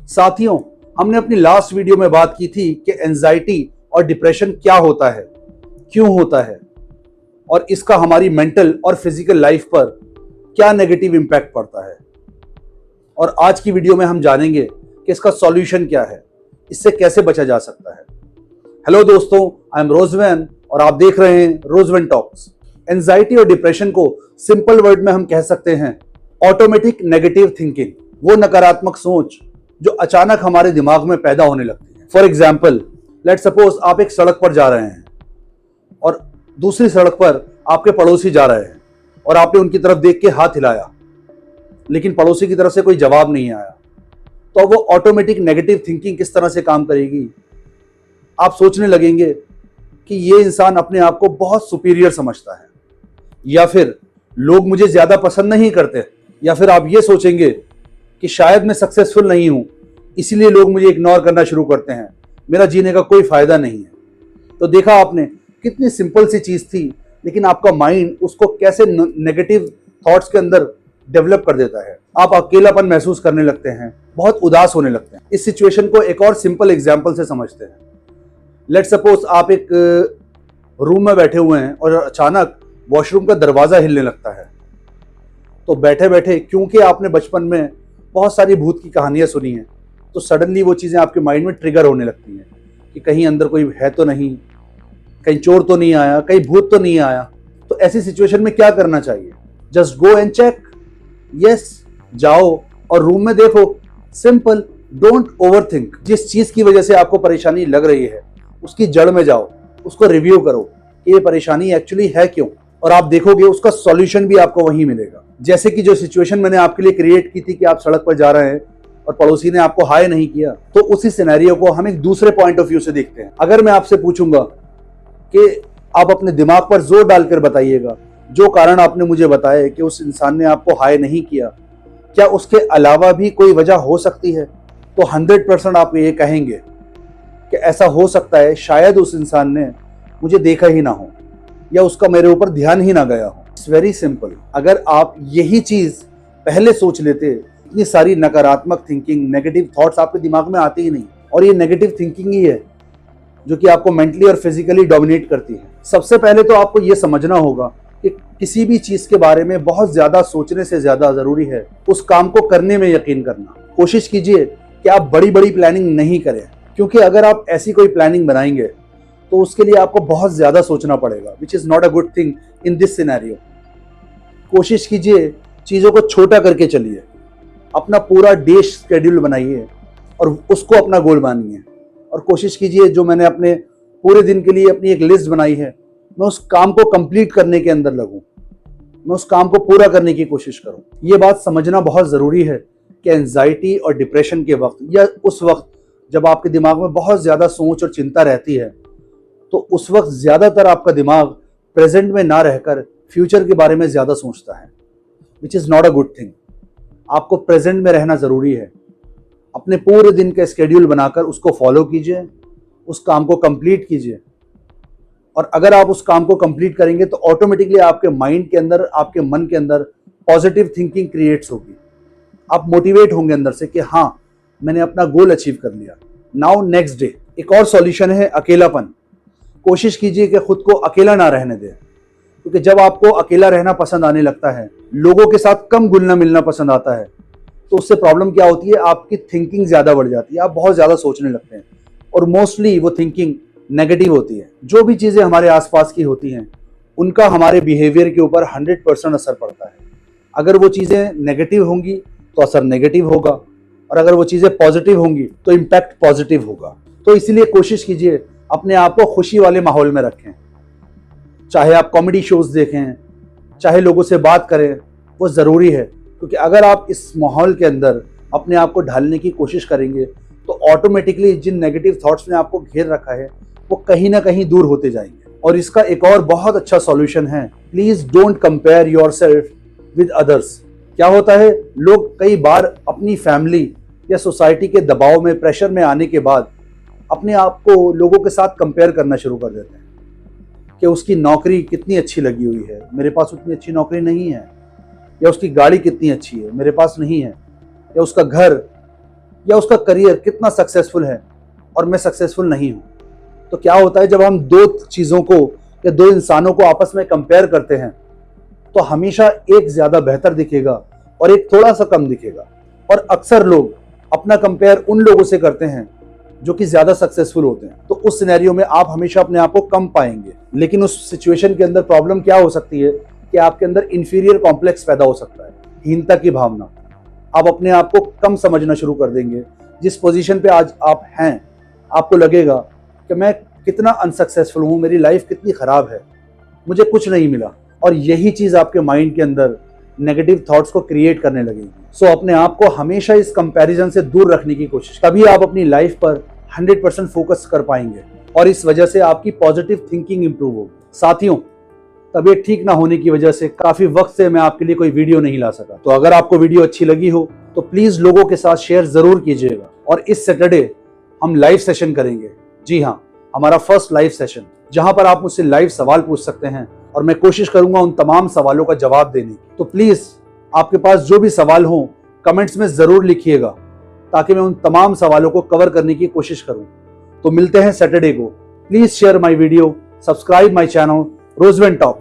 साथियों, हमने अपनी लास्ट वीडियो में बात की थी कि एंजाइटी और डिप्रेशन क्या होता है, क्यों होता है और इसका हमारी मेंटल और फिजिकल लाइफ पर क्या नेगेटिव इंपैक्ट पड़ता है। और आज की वीडियो में हम जानेंगे कि इसका सॉल्यूशन क्या है, इससे कैसे बचा जा सकता है। हेलो दोस्तों, आई एम रोजवैन और आप देख रहे हैं रोजवैन टॉक्स। एंजाइटी और डिप्रेशन को सिंपल वर्ड में हम कह सकते हैं ऑटोमेटिक नेगेटिव थिंकिंग, वो नकारात्मक सोच जो अचानक हमारे दिमाग में पैदा होने लगती है। फॉर एग्जाम्पल, लेट सपोज आप एक सड़क पर जा रहे हैं और दूसरी सड़क पर आपके पड़ोसी जा रहे हैं और आपने उनकी तरफ देख के हाथ हिलाया, लेकिन पड़ोसी की तरफ से कोई जवाब नहीं आया, तो वो ऑटोमेटिक नेगेटिव थिंकिंग किस तरह से काम करेगी। आप सोचने लगेंगे कि ये इंसान अपने आप को बहुत सुपीरियर समझता है, या फिर लोग मुझे ज्यादा पसंद नहीं करते, या फिर आप ये सोचेंगे कि शायद मैं सक्सेसफुल नहीं हूं, इसीलिए लोग मुझे इग्नोर करना शुरू करते हैं, मेरा जीने का कोई फायदा नहीं है। तो देखा आपने, कितनी सिंपल सी चीज थी, लेकिन आपका माइंड उसको कैसे नेगेटिव थॉट्स के अंदर डेवलप कर देता है। आप अकेलापन महसूस करने लगते हैं, बहुत उदास होने लगते हैं। इस सिचुएशन को एक और सिंपल एग्जांपल से समझते हैं। लेट सपोज आप एक रूम में बैठे हुए हैं और अचानक वॉशरूम का दरवाजा हिलने लगता है। तो बैठे बैठे, क्योंकि आपने बचपन में बहुत सारी भूत की कहानियां सुनी हैं, तो सडनली वो चीजें आपके माइंड में ट्रिगर होने लगती हैं कि कहीं अंदर कोई है तो नहीं, कहीं चोर तो नहीं आया, कहीं भूत तो नहीं आया। तो ऐसी सिचुएशन में क्या करना चाहिए? Just go and check. Yes, जाओ और रूम में देखो। Simple, don't overthink. जिस चीज की वजह से आपको परेशानी लग रही है उसकी जड़ में जाओ, उसको रिव्यू करो कि ये परेशानी एक्चुअली है क्यों, और आप देखोगे उसका सॉल्यूशन भी आपको वहीं मिलेगा। जैसे कि जो सिचुएशन मैंने आपके लिए क्रिएट की थी कि आप सड़क पर जा रहे हैं और पड़ोसी ने आपको हाय नहीं किया, तो उसी सिनेरियो को हम एक दूसरे पॉइंट ऑफ व्यू से देखते हैं। अगर मैं आपसे पूछूंगा कि आप अपने दिमाग पर जोर डालकर बताइएगा जो कारण आपने मुझे बताया कि उस इंसान ने आपको हाय नहीं किया, क्या उसके अलावा भी कोई वजह हो सकती है, तो 100% आप ये कहेंगे कि ऐसा हो सकता है, शायद उस इंसान ने मुझे देखा ही ना हो या उसका मेरे ऊपर ध्यान ही ना गया हो। It's very simple. अगर आप यही चीज पहले सोच लेते, इतनी सारी नकारात्मक थिंकिंग, नेगेटिव थॉट्स आपके दिमाग में आते ही नहीं। और ये नेगेटिव थिंकिंग ही है जो कि आपको मेंटली और फिजिकली डोमिनेट करती है। सबसे पहले तो आपको ये समझना होगा कि किसी भी चीज के बारे में बहुत ज्यादा सोचने से ज्यादा जरूरी है उस काम को करने में यकीन करना। कोशिश कीजिए कि आप बड़ी बड़ी प्लानिंग नहीं करें, क्योंकि अगर आप ऐसी कोई प्लानिंग बनाएंगे तो उसके लिए आपको बहुत ज्यादा सोचना पड़ेगा, which is not a good thing in this scenario. कोशिश कीजिए चीजों को छोटा करके चलिए, अपना पूरा डे शेड्यूल बनाइए और उसको अपना गोल मानिए, और कोशिश कीजिए जो मैंने अपने पूरे दिन के लिए अपनी एक लिस्ट बनाई है, मैं उस काम को कंप्लीट करने के अंदर लगूं, मैं उस काम को पूरा करने की कोशिश करूं। ये बात समझना बहुत जरूरी है कि एंजाइटी और डिप्रेशन के वक्त या उस वक्त जब आपके दिमाग में बहुत ज्यादा सोच और चिंता रहती है, तो उस वक्त ज्यादातर आपका दिमाग प्रेजेंट में ना रहकर फ्यूचर के बारे में ज्यादा सोचता है, which is not a good thing. आपको प्रेजेंट में रहना जरूरी है। अपने पूरे दिन का स्केड्यूल बनाकर उसको फॉलो कीजिए, उस काम को कंप्लीट कीजिए, और अगर आप उस काम को कंप्लीट करेंगे तो ऑटोमेटिकली आपके माइंड के अंदर, आपके मन के अंदर पॉजिटिव थिंकिंग क्रिएट्स होगी। आप मोटिवेट होंगे अंदर से कि हाँ, मैंने अपना गोल अचीव कर लिया। Now next day. एक और सॉल्यूशन है अकेलापन। कोशिश कीजिए कि खुद को अकेला ना रहने दें, क्योंकि जब आपको अकेला रहना पसंद आने लगता है, लोगों के साथ कम घुलना मिलना पसंद आता है, तो उससे प्रॉब्लम क्या होती है, आपकी थिंकिंग ज्यादा बढ़ जाती है, आप बहुत ज्यादा सोचने लगते हैं, और मोस्टली वो थिंकिंग नेगेटिव होती है। जो भी चीजें हमारे आसपास की होती हैं उनका हमारे बिहेवियर के ऊपर 100% असर पड़ता है। अगर वो चीजें नेगेटिव होंगी तो असर नेगेटिव होगा, और अगर वो चीजें पॉजिटिव होंगी तो इम्पैक्ट पॉजिटिव होगा। तो इसलिए कोशिश कीजिए अपने आप को खुशी वाले माहौल में रखें। चाहे आप कॉमेडी शोज देखें, चाहे लोगों से बात करें, वो ज़रूरी है, क्योंकि अगर आप इस माहौल के अंदर अपने आप को ढालने की कोशिश करेंगे तो ऑटोमेटिकली जिन नेगेटिव थॉट्स ने आपको घेर रखा है वो कहीं ना कहीं दूर होते जाएंगे। और इसका एक और बहुत अच्छा सॉल्यूशन है, please don't compare yourself with others. क्या होता है, लोग कई बार अपनी फैमिली या सोसाइटी के दबाव में, प्रेशर में आने के बाद अपने आप को लोगों के साथ कंपेयर करना शुरू कर देते हैं कि उसकी नौकरी कितनी अच्छी लगी हुई है, मेरे पास उतनी अच्छी नौकरी नहीं है, या उसकी गाड़ी कितनी अच्छी है, मेरे पास नहीं है, या उसका घर या उसका करियर कितना सक्सेसफुल है और मैं सक्सेसफुल नहीं हूं। तो क्या होता है, जब हम दो चीजों को या दो इंसानों को आपस में कंपेयर करते हैं तो हमेशा एक ज्यादा बेहतर दिखेगा और एक थोड़ा सा कम दिखेगा। और अक्सर लोग अपना कंपेयर उन लोगों से करते हैं जो कि ज्यादा सक्सेसफुल होते हैं। तो उस सिनेरियो में आप हमेशा अपने आप को कम पाएंगे। लेकिन उस सिचुएशन के अंदर प्रॉब्लम क्या हो सकती है कि आपके अंदर इंफीरियर कॉम्प्लेक्स पैदा हो सकता है, हीनता की भावना। आप अपने आप को कम समझना शुरू कर देंगे। जिस पोजीशन पे आज आप हैं, आपको लगेगा कि मैं कितना अनसक्सेसफुल हूं, मेरी लाइफ कितनी खराब है, मुझे कुछ नहीं मिला। और यही चीज आपके माइंड के अंदर नेगेटिव थॉट्स को क्रिएट करने लगेगी। सो अपने आप को हमेशा इस कंपैरिजन से दूर रखने की कोशिश, तभी आप अपनी लाइफ पर 100% फोकस कर पाएंगे और इस वजह से आपकी पॉजिटिव थिंकिंग इंप्रूव होगी। साथियों, तबीयत ठीक ना होने की वजह से काफी वक्त से मैं आपके लिए कोई वीडियो नहीं ला सका। तो अगर आपको वीडियो अच्छी लगी हो तो प्लीज लोगों के साथ शेयर जरूर कीजिएगा। और इस सैटरडे हम लाइव सेशन करेंगे। जी हाँ, हमारा फर्स्ट लाइव सेशन, जहां पर आप मुझसे लाइव सवाल पूछ सकते हैं और मैं कोशिश करूंगा उन तमाम सवालों का जवाब देने की। तो प्लीज आपके पास जो भी सवाल हो कमेंट्स में जरूर लिखिएगा ताकि मैं उन तमाम सवालों को कवर करने की कोशिश करूं। तो मिलते हैं सैटरडे को। Please share my video, subscribe my channel रोजवेन टॉक।